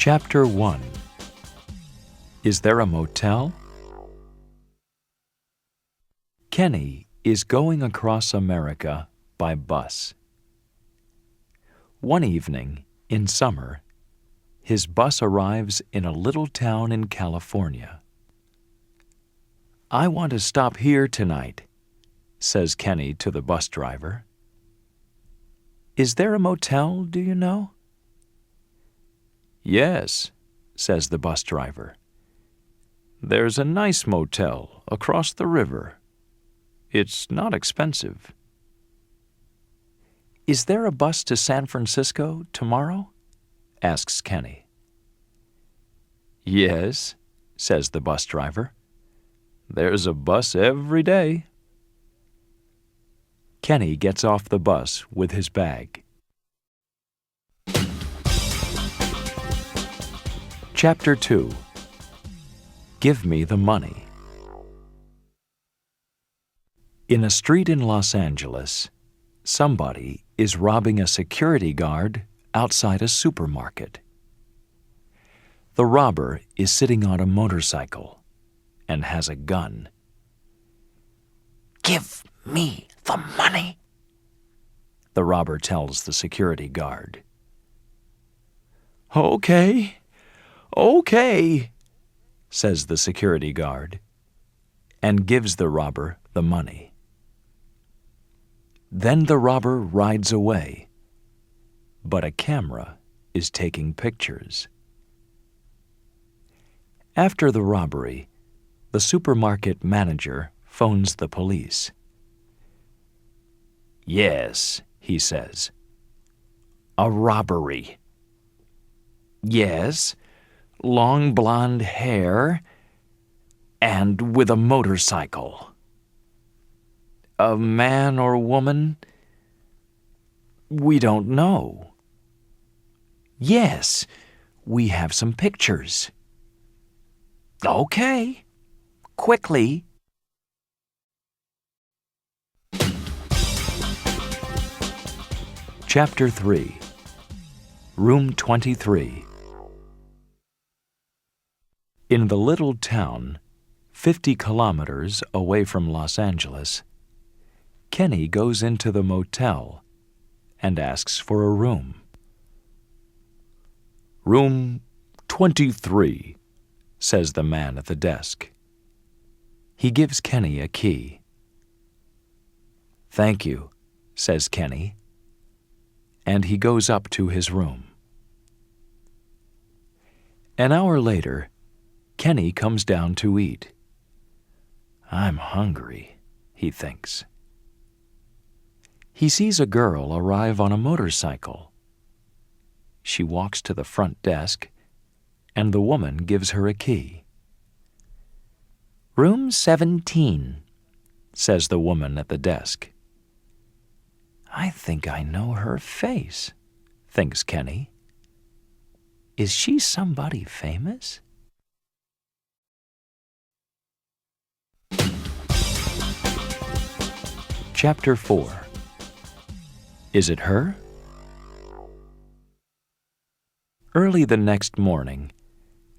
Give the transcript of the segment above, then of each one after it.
Chapter 1. Is there a motel? Kenny is going across America by bus. One evening, in summer, his bus arrives in a little town in California. "I want to stop here tonight," says Kenny to the bus driver. "Is there a motel, do you know?" "Yes," says the bus driver. "There's a nice motel across the river. It's not expensive." "Is there a bus to San Francisco tomorrow?" asks Kenny. "Yes," says the bus driver. "There's a bus every day." Kenny gets off the bus with his bag. Chapter 2. Give me the money. In a street in Los Angeles, somebody is robbing a security guard outside a supermarket. The robber is sitting on a motorcycle and has a gun. "Give me the money," the robber tells the security guard. "Okay, okay," says the security guard, and gives the robber the money. Then the robber rides away, but a camera is taking pictures. After the robbery, the supermarket manager phones the police. "Yes," he says. "A robbery." "Yes, long blonde hair, and with a motorcycle." "A man or woman?" "We don't know." "Yes, we have some pictures." "Okay, quickly." Chapter 3. Room 23. In the little town, 50 kilometers away from Los Angeles, Kenny goes into the motel and asks for a room. "Room 23, says the man at the desk. He gives Kenny a key. "Thank you," says Kenny, and he goes up to his room. An hour later, Kenny comes down to eat. "I'm hungry," he thinks. He sees a girl arrive on a motorcycle. She walks to the front desk, and the woman gives her a key. "Room 17, says the woman at the desk. "I think I know her face," thinks Kenny. "Is she somebody famous?" Chapter 4. Is it her? Early the next morning,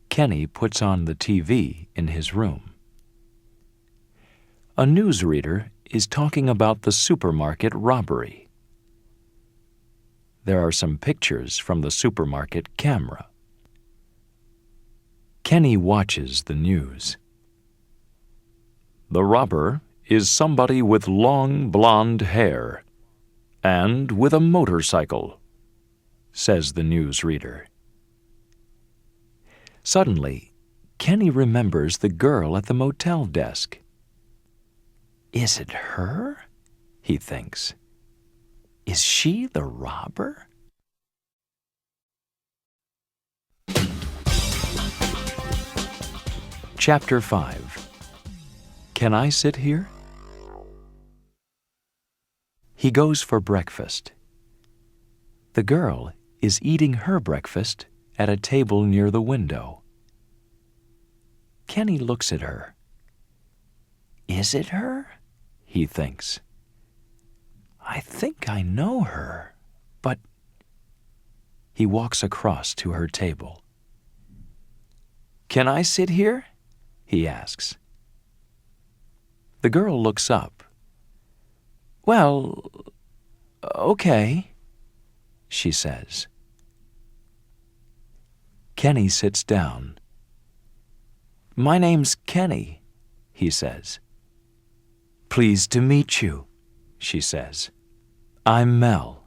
Kenny puts on the TV in his room. A newsreader is talking about the supermarket robbery. There are some pictures from the supermarket camera. Kenny watches the news. "The robber is somebody with long blonde hair and with a motorcycle," says the newsreader. Suddenly, Kenny remembers the girl at the motel desk. "Is it her?" he thinks. "Is she the robber?" Chapter 5. Can I sit here? He goes for breakfast. The girl is eating her breakfast at a table near the window. Kenny looks at her. "Is it her?" he thinks. "I think I know her, but—" He walks across to her table. Can I sit here? He asks. The girl looks up. Well, okay, she says. Kenny sits down. My name's Kenny, he says. Pleased to meet you, she says. I'm Mel.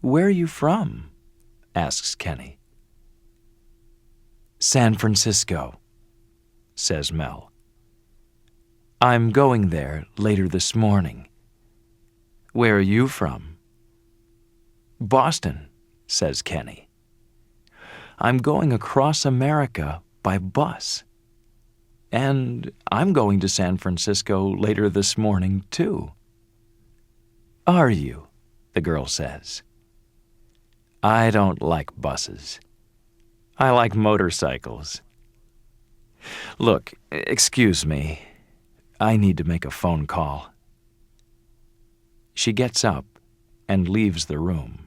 Where are you from? Asks Kenny. San Francisco, says Mel. I'm going there later this morning. Where are you from? Boston, says Kenny. I'm going across America by bus. And I'm going to San Francisco later this morning, too. Are you? The girl says. I don't like buses. I like motorcycles. Look, excuse me. I need to make a phone call. She gets up and leaves the room.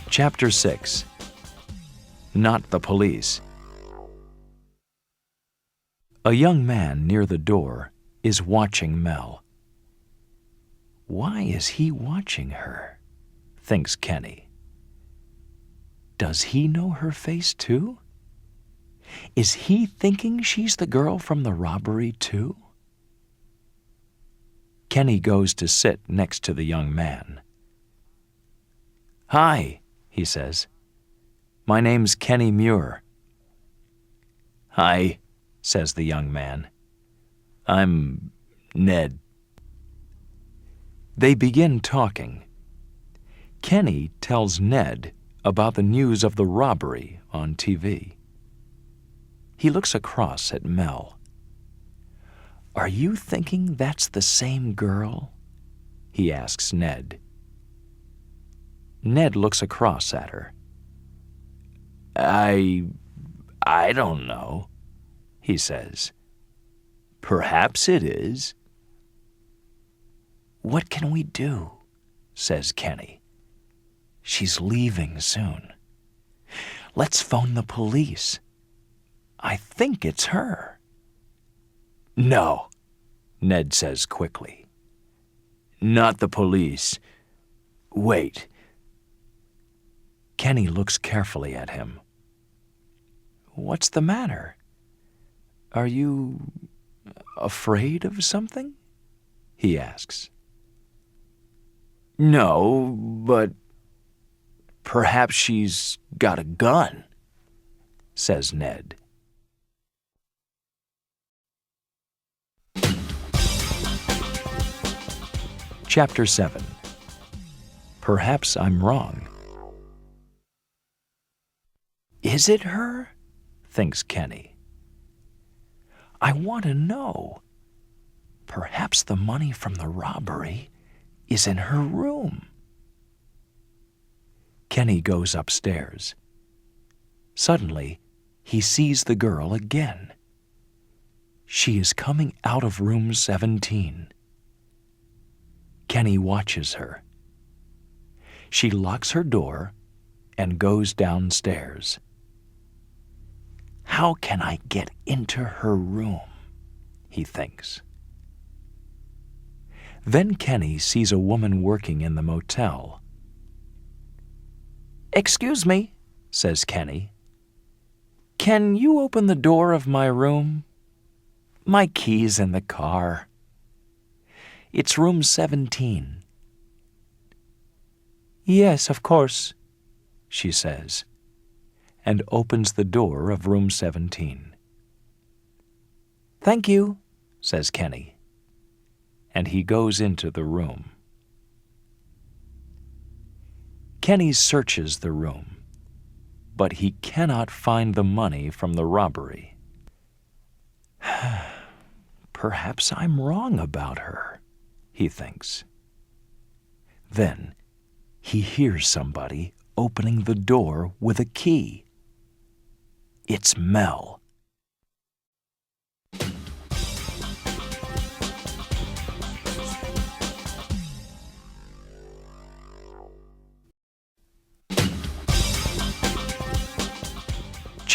Chapter 6. Not the Police. A young man near the door is watching Mel. Why is he watching her? Thinks Kenny. Does he know her face too? Is he thinking she's the girl from the robbery too? Kenny goes to sit next to the young man. Hi, he says. My name's Kenny Muir. Hi, says the young man. I'm Ned. They begin talking. Kenny tells Ned about the news of the robbery on TV. He looks across at Mel. Are you thinking that's the same girl? He asks Ned. Ned looks across at her. I don't know, he says. Perhaps it is. What can we do? Says Kenny. She's leaving soon. Let's phone the police. I think it's her. No, Ned says quickly. Not the police. Wait. Kenny looks carefully at him. What's the matter? Are you afraid of something? He asks. No, but perhaps she's got a gun, says Ned. Chapter 7. Perhaps I'm wrong. Is it her? Thinks Kenny. I want to know. Perhaps the money from the robbery is in her room. Kenny goes upstairs. Suddenly, he sees the girl again. She is coming out of room 17. Kenny watches her. She locks her door and goes downstairs. How can I get into her room? He thinks. Then Kenny sees a woman working in the motel. Excuse me, says Kenny. Can you open the door of my room? My key's in the car. It's room 17. Yes, of course, she says, and opens the door of room 17. Thank you, says Kenny, and he goes into the room. Kenny searches the room, but he cannot find the money from the robbery. Perhaps I'm wrong about her, he thinks. Then he hears somebody opening the door with a key. It's Mel.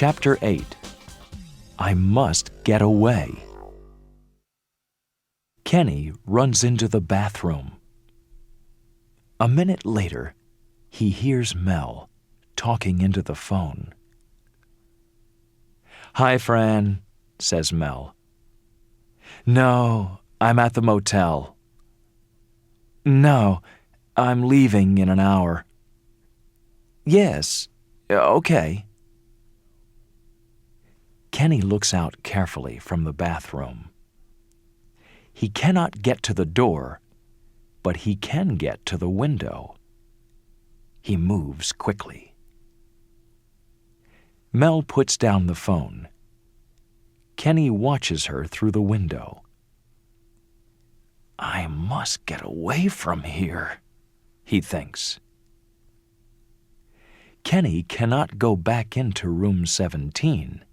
Chapter 8. I must get away. Kenny runs into the bathroom. A minute later, he hears Mel talking into the phone. "Hi, Fran," says Mel. "No, I'm at the motel." "No, I'm leaving in an hour." "Yes, okay." Kenny looks out carefully from the bathroom. He cannot get to the door, but he can get to the window. He moves quickly. Mel puts down the phone. Kenny watches her through the window. "I must get away from here," he thinks. Kenny cannot go back into room 17,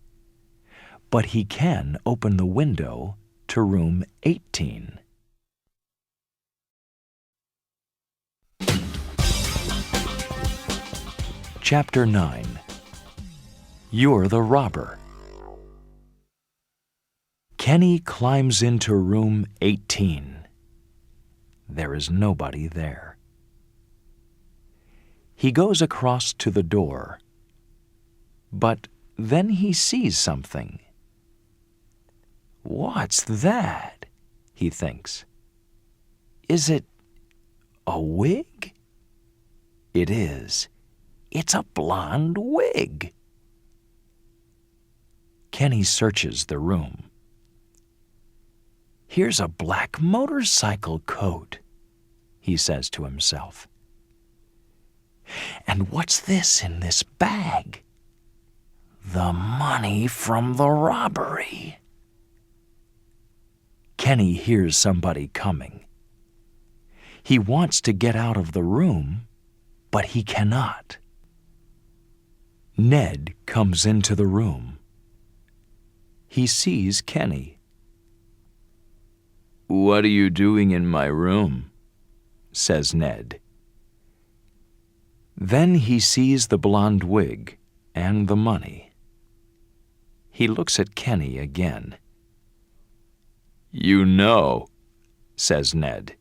but he can open the window to room 18. Chapter 9. You're the Robber. Kenny climbs into room 18. There is nobody there. He goes across to the door, but then he sees something. "What's that?" he thinks. "Is it a wig?" It is. It's a blonde wig. Kenny searches the room. "Here's a black motorcycle coat," he says to himself. "And what's this in this bag?" "The money from the robbery." Kenny hears somebody coming. He wants to get out of the room, but he cannot. Ned comes into the room. He sees Kenny. "What are you doing in my room?" says Ned. Then he sees the blonde wig and the money. He looks at Kenny again. "You know," says Ned.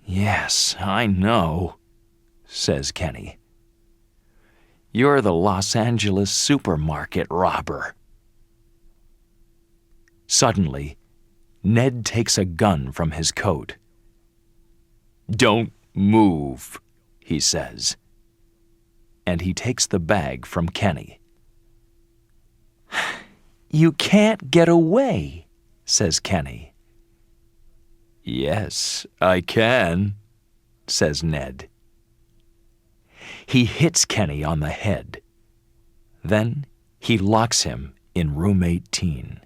"Yes, I know," says Kenny. "You're the Los Angeles supermarket robber." Suddenly, Ned takes a gun from his coat. "Don't move," he says. And he takes the bag from Kenny. "You can't get away," says Kenny. "Yes, I can," says Ned. He hits Kenny on the head. Then he locks him in room 18.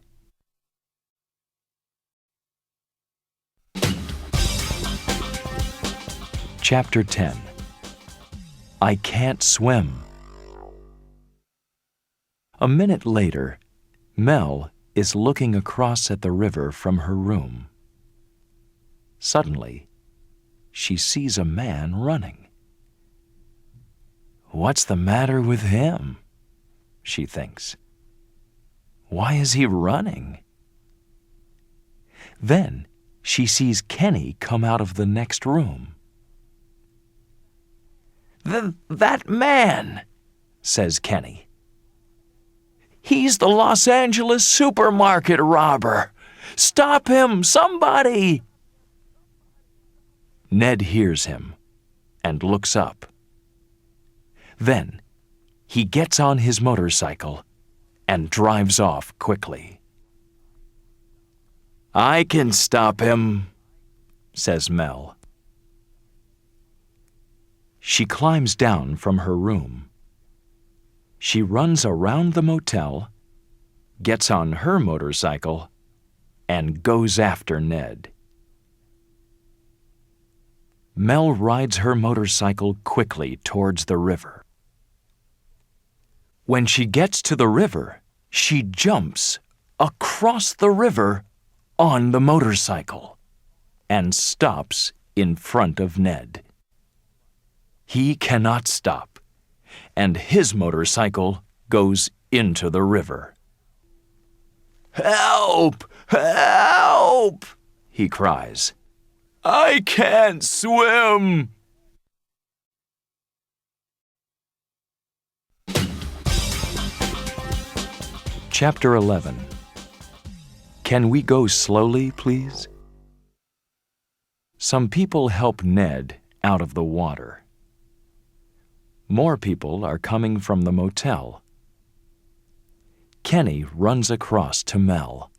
Chapter 10. I Can't Swim. A minute later, Mel is looking across at the river from her room. Suddenly, she sees a man running. "What's the matter with him?" she thinks. "Why is he running?" Then she sees Kenny come out of the next room. That man," says Kenny. "He's the Los Angeles supermarket robber. Stop him, somebody!" Ned hears him and looks up. Then he gets on his motorcycle and drives off quickly. "I can stop him," says Mel. She climbs down from her room. She runs around the motel, gets on her motorcycle, and goes after Ned. Mel rides her motorcycle quickly towards the river. When she gets to the river, she jumps across the river on the motorcycle and stops in front of Ned. He cannot stop, and his motorcycle goes into the river. "Help! Help!" he cries. "I can't swim!" Chapter 11. Can we go slowly, please? Some people help Ned out of the water. More people are coming from the motel. Kenny runs across to Mel.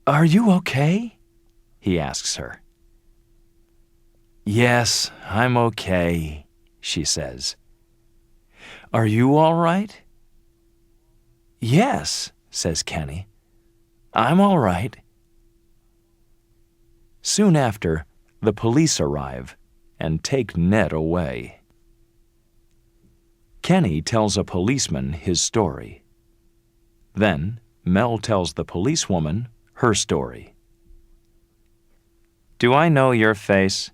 "Are you okay?" he asks her. "Yes, I'm okay," she says. "Are you all right?" "Yes," says Kenny. "I'm all right." Soon after, the police arrive and take Ned away. Kenny tells a policeman his story. Then, Mel tells the policewoman her story. "Do I know your face?"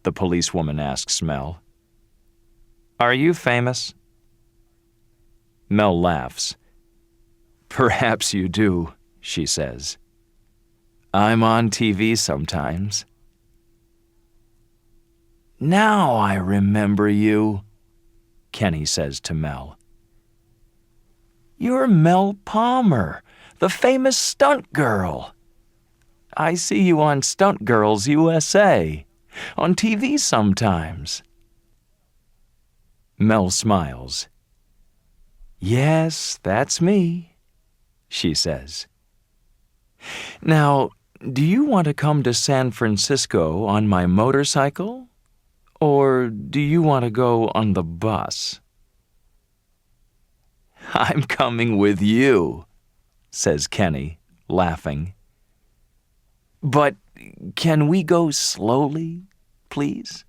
the policewoman asks Mel. "Are you famous?" Mel laughs. "Perhaps you do," she says. "I'm on TV sometimes." "Now I remember you," Kenny says to Mel. "You're Mel Palmer, the famous stunt girl. I see you on Stunt Girls USA, on TV sometimes." Mel smiles. "Yes, that's me," she says. "Now, do you want to come to San Francisco on my motorcycle? Or do you want to go on the bus?" "I'm coming with you," says Kenny, laughing. "But can we go slowly, please?"